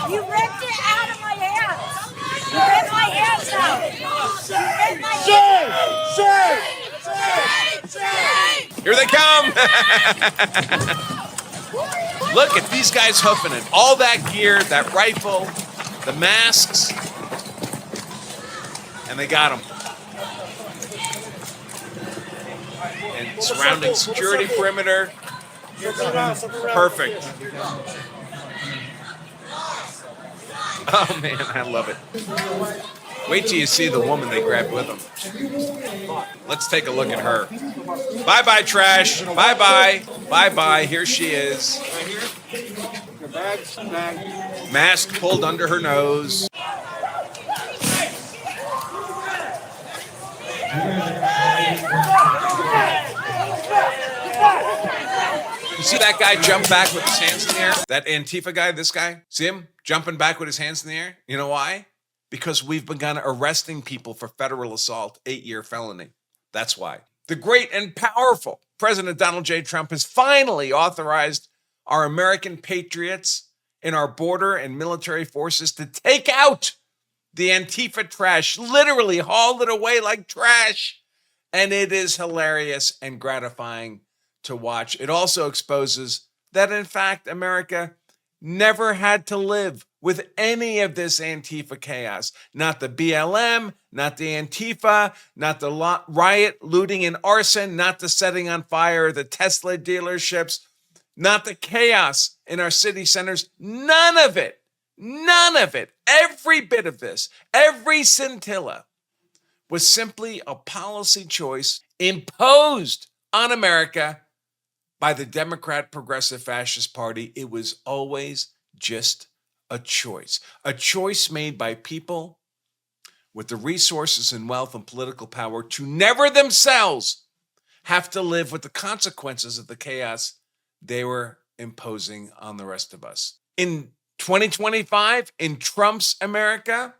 You ripped it out of my hands. You ripped my hands out. You ripped my hands. Here they come. Look at these guys hoofing it. All that gear, that rifle, the masks, and they got them. And surrounding security perimeter. Perfect. Oh man, I love it. Wait till you see the woman they grabbed with them. Let's take a look at her. Bye-bye, trash. Bye-bye. Bye-bye. Here she is. Mask pulled under her nose. You see that guy jump back with his hands in the air? That Antifa guy, this guy? See him jumping back with his hands in the air? You know why? Because we've begun arresting people for federal assault, 8-year felony. That's why. The great and powerful President Donald J. Trump has finally authorized our American patriots in our border and military forces to take out the Antifa trash, literally haul it away like trash. And it is hilarious and gratifying to watch. It also exposes that, in fact, America never had to live with any of this Antifa chaos. Not the BLM, not the Antifa, not the riot, looting, and arson, not the setting on fire the Tesla dealerships, not the chaos in our city centers. None of it. None of it. Every bit of this, every scintilla was simply a policy choice imposed on America by the Democrat Progressive Fascist Party. It was always just a choice made by people with the resources and wealth and political power to never themselves have to live with the consequences of the chaos they were imposing on the rest of us. In 2025, in Trump's America,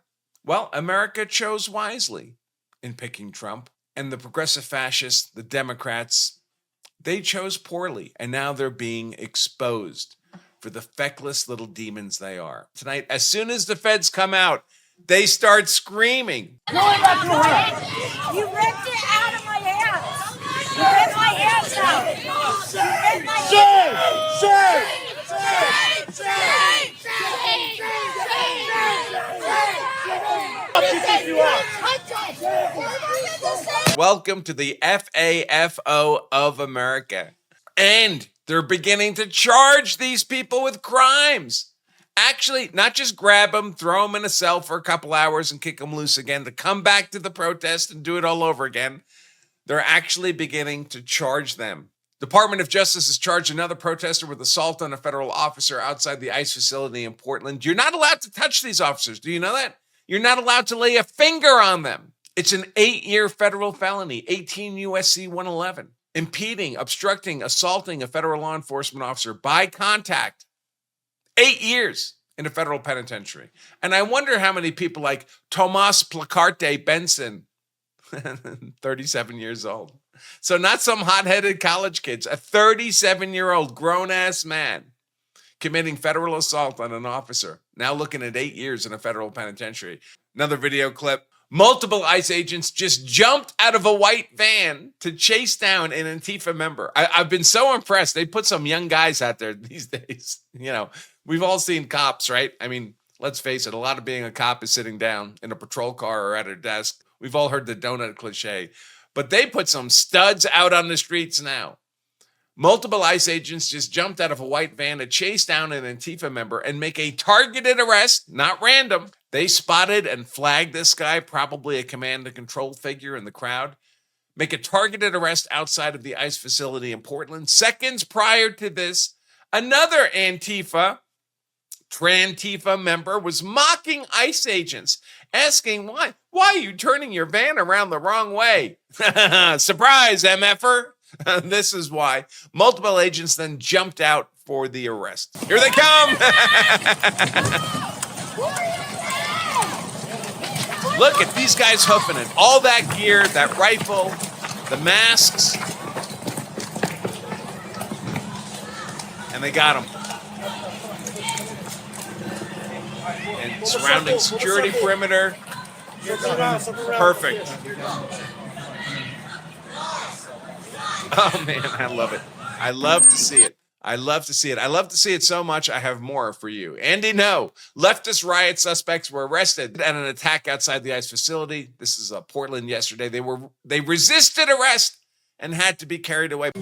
well, America chose wisely in picking Trump, and the progressive fascists, the Democrats, they chose poorly, and now they're being exposed for the feckless little demons they are. Tonight, as soon as the feds come out, they start screaming. You ripped it out of my hands. You ripped my hands out. You ripped my Welcome to the FAFO of America. And they're beginning to charge these people with crimes. Actually, not just grab them, throw them in a cell for a couple hours and kick them loose again to come back to the protest and do it all over again. They're actually beginning to charge them. Department of Justice has charged another protester with assault on a federal officer outside the ICE facility in Portland. You're not allowed to touch these officers. Do you know that? You're not allowed to lay a finger on them. It's an 8-year federal felony, 18 U.S.C. 111. Impeding, obstructing, assaulting a federal law enforcement officer by contact. 8 years in a federal penitentiary. And I wonder how many people like Tomas Placarte Benson, 37 years old. So not some hot-headed college kids, a 37-year-old grown-ass man committing federal assault on an officer, now looking at 8 years in a federal penitentiary. Another video clip. Multiple ICE agents just jumped out of a white van to chase down an Antifa member. I've been so impressed. They put some young guys out there these days. You know, we've all seen cops, right? I mean, let's face it, a lot of being a cop is sitting down in a patrol car or at a desk. We've all heard the donut cliche. But they put some studs out on the streets now. Multiple ICE agents just jumped out of a white van to chase down an Antifa member and make a targeted arrest, not random. They spotted and flagged this guy, probably a command and control figure in the crowd, make a targeted arrest outside of the ICE facility in Portland. Seconds prior to this, another Antifa, Trantifa member was mocking ICE agents, asking, why are you turning your van around the wrong way? Surprise, MFer. This is why. Multiple agents then jumped out for the arrest. Here they come. Look at these guys hoofing it. All that gear, that rifle, the masks. And they got them. and surrounding security perimeter. Perfect. Oh man, I love it. I love to see it. I love to see it. I love to see it so much. I have more for you. Andy, no. Leftist riot suspects were arrested at an attack outside the ICE facility. This is Portland yesterday. They resisted arrest and had to be carried away.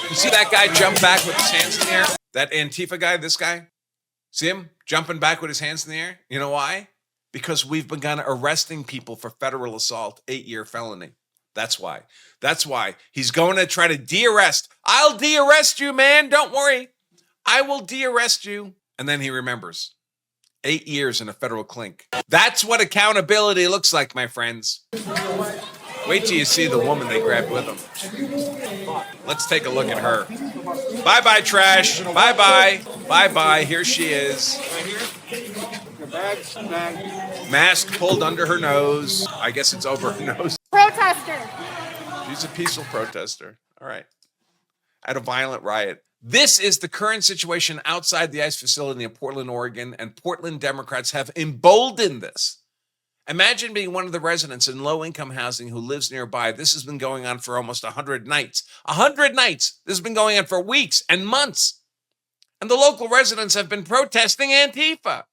You see that guy jump back with his hands in the air? That Antifa guy, this guy? See him jumping back with his hands in the air? You know why? Because we've begun arresting people for federal assault, 8-year felony. That's why. That's why. He's going to try to de-arrest. I'll de-arrest you, man. Don't worry. I will de-arrest you. And then he remembers. 8 years in a federal clink. That's what accountability looks like, my friends. Wait till you see the woman they grabbed with them. Let's take a look at her. Bye-bye, trash. Bye-bye. Bye-bye. Here she is. Mask pulled under her nose. I guess it's over her nose. Protester. She's a peaceful protester. All right. At a violent riot. This is the current situation outside the ICE facility in Portland, Oregon, and Portland Democrats have emboldened this. Imagine being one of the residents in low-income housing who lives nearby. This has been going on for almost 100 nights. 100 nights! This has been going on for weeks and months. And the local residents have been protesting Antifa,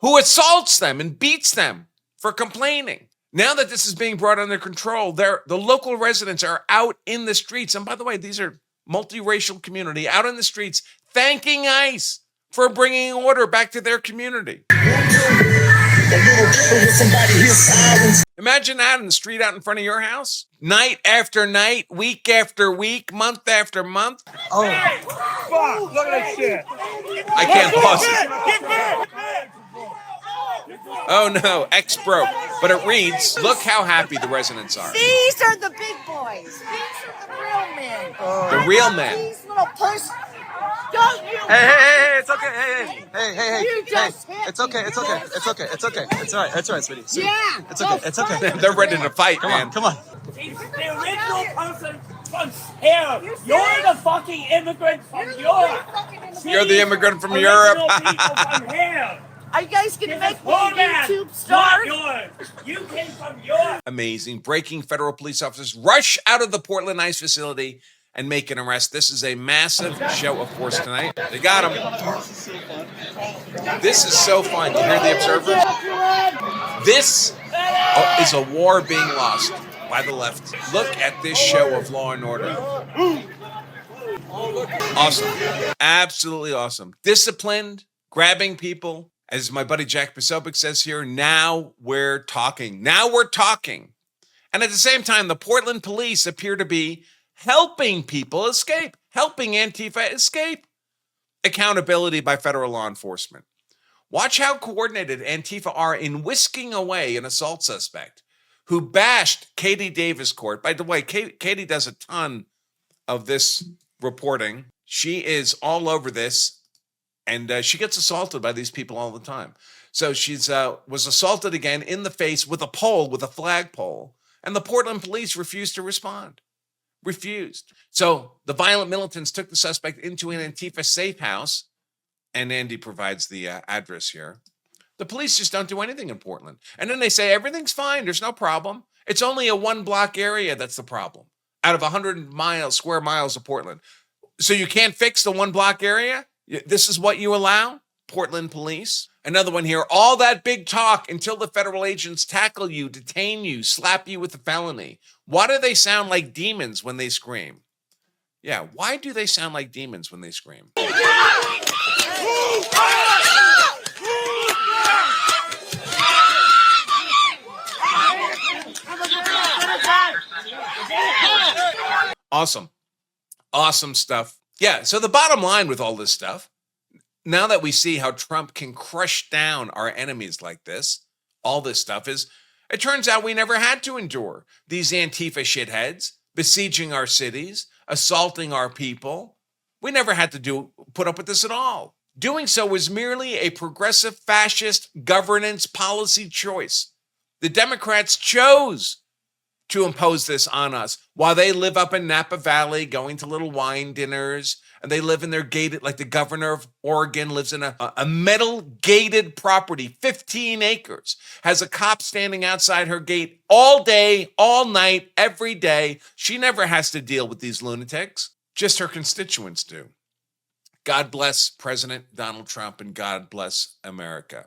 who assaults them and beats them for complaining. Now that this is being brought under control, the local residents are out in the streets. And by the way, these are multiracial community out in the streets thanking ICE for bringing order back to their community. Imagine that in the street out in front of your house. Night after night, week after week, month after month. Oh, fuck, look at that shit. I can't pause it. Oh no, X broke. But it reads, look how happy the residents are. These are the big boys. These are the real men. The real men. These little puss. Don't you? Hey, it's okay. Hey. You just hit It's okay. It's all right, sweetie. Yeah. It's okay. They're ready to fight, man. Come on. He's the original person from here. You're the fucking immigrant from Europe. You're the immigrant from Original Europe. people from here. Are you guys going to This make is me a format, YouTube not star? yours. You came from Europe. Amazing. Breaking federal police officers rush out of the Portland ICE facility and make an arrest. This is a massive show of force tonight. They got him. This is so fun. You hear the observers? This is a war being lost by the left. Look at this show of law and order. Awesome. Absolutely awesome. Disciplined, grabbing people. As my buddy Jack Posobiec says here, now we're talking. Now we're talking. And at the same time, the Portland police appear to be helping people escape, helping Antifa escape. Accountability by federal law enforcement. Watch how coordinated Antifa are in whisking away an assault suspect who bashed Katie Davis Court. By the way, Katie does a ton of this reporting. She is all over this. And she gets assaulted by these people all the time. So she's was assaulted again in the face with a pole, with a flagpole. And the Portland police refused to respond. Refused. So the violent militants took the suspect into an Antifa safe house. And Andy provides the address here. The police just don't do anything in Portland. And then they say, everything's fine. There's no problem. It's only a 1-block area that's the problem out of 100 square miles of Portland. So you can't fix the 1-block area? This is what you allow? Portland police. Another one here. All that big talk until the federal agents tackle you, detain you, slap you with a felony. Why do they sound like demons when they scream? Yeah, why do they sound like demons when they scream? Awesome. Awesome stuff. Yeah, so the bottom line with all this stuff, now that we see how Trump can crush down our enemies like this, all this stuff is, it turns out we never had to endure these Antifa shitheads besieging our cities, assaulting our people. We never had to put up with this at all. Doing so was merely a progressive fascist governance policy choice. The Democrats chose to impose this on us while they live up in Napa Valley going to little wine dinners, and they live in their gated, like the governor of Oregon lives in a metal gated property, 15 acres, has a cop standing outside her gate all day, all night, every day. She never has to deal with these lunatics. Just her constituents do. God bless President Donald Trump, and God bless America.